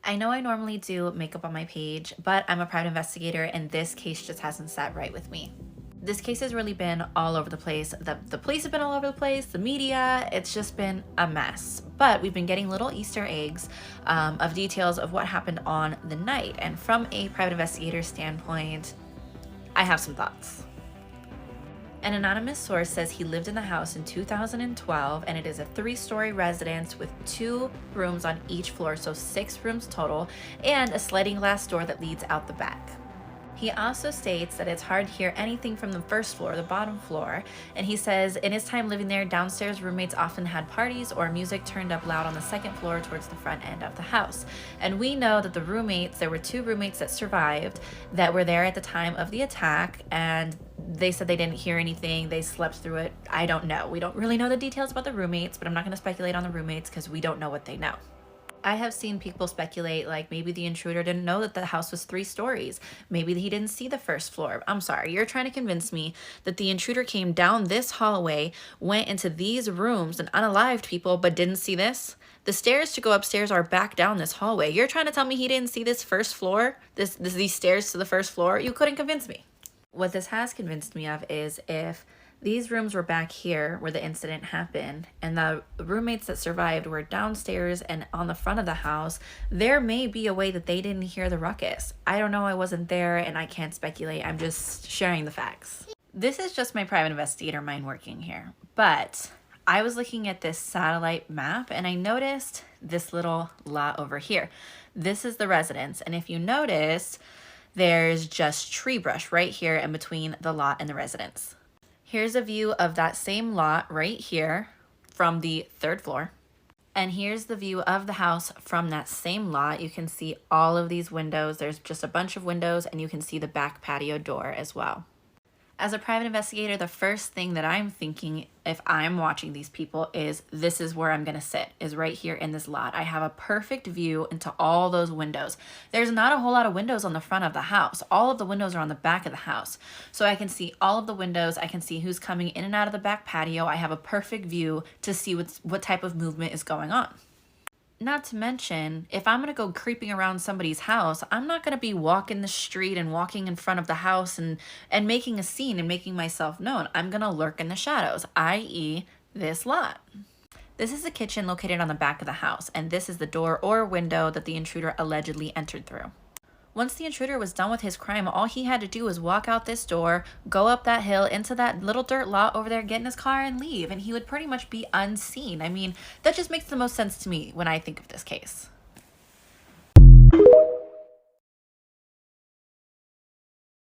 I know I normally do makeup on my page, but I'm a private investigator and this case just hasn't sat right with me. This case has really been all over the place. The police have been all over the place, the media, it's just been a mess. But we've been getting little Easter eggs of details of what happened on the night. And from a private investigator standpoint, I have some thoughts. An anonymous source says he lived in the house in 2012 and it is a 3-story residence with 2 rooms on each floor, so 6 rooms total, and a sliding glass door that leads out the back. He also states that it's hard to hear anything from the first floor, the bottom floor, and he says in his time living there, downstairs roommates often had parties or music turned up loud on the second floor towards the front end of the house. And we know that the roommates, there were 2 roommates that survived that were there at the time of the attack, and they said they didn't hear anything, they slept through it. I don't know. We don't really know the details about the roommates, but I'm not going to speculate on the roommates because we don't know what they know. I have seen people speculate like maybe the intruder didn't know that the house was 3 stories. Maybe he didn't see the first floor. I'm sorry, you're trying to convince me that the intruder came down this hallway, went into these rooms and unalived people, but didn't see this? The stairs to go upstairs are back down this hallway. You're trying to tell me he didn't see this first floor? These stairs to the first floor? You couldn't convince me. What this has convinced me of is if these rooms were back here where the incident happened and the roommates that survived were downstairs and on the front of the house, there may be a way that they didn't hear the ruckus. I don't know, I wasn't there and I can't speculate. I'm just sharing the facts. This is just my private investigator mind working here, but I was looking at this satellite map and I noticed this little lot over here. This is the residence, and if you notice, there's just tree brush right here in between the lot and the residence. Here's a view of that same lot right here from the 3rd floor. And here's the view of the house from that same lot. You can see all of these windows. There's just a bunch of windows and you can see the back patio door as well. As a private investigator, the first thing that I'm thinking if I'm watching these people is this is where I'm gonna sit, is right here in this lot. I have a perfect view into all those windows. There's not a whole lot of windows on the front of the house. All of the windows are on the back of the house. So I can see all of the windows. I can see who's coming in and out of the back patio. I have a perfect view to see what type of movement is going on. Not to mention, if I'm going to go creeping around somebody's house, I'm not going to be walking the street and walking in front of the house and making a scene and making myself known. I'm going to lurk in the shadows, i.e. this lot. This is the kitchen located on the back of the house, and this is the door or window that the intruder allegedly entered through. Once the intruder was done with his crime, all he had to do was walk out this door, go up that hill into that little dirt lot over there, get in his car and leave, and he would pretty much be unseen. I mean, that just makes the most sense to me when I think of this case.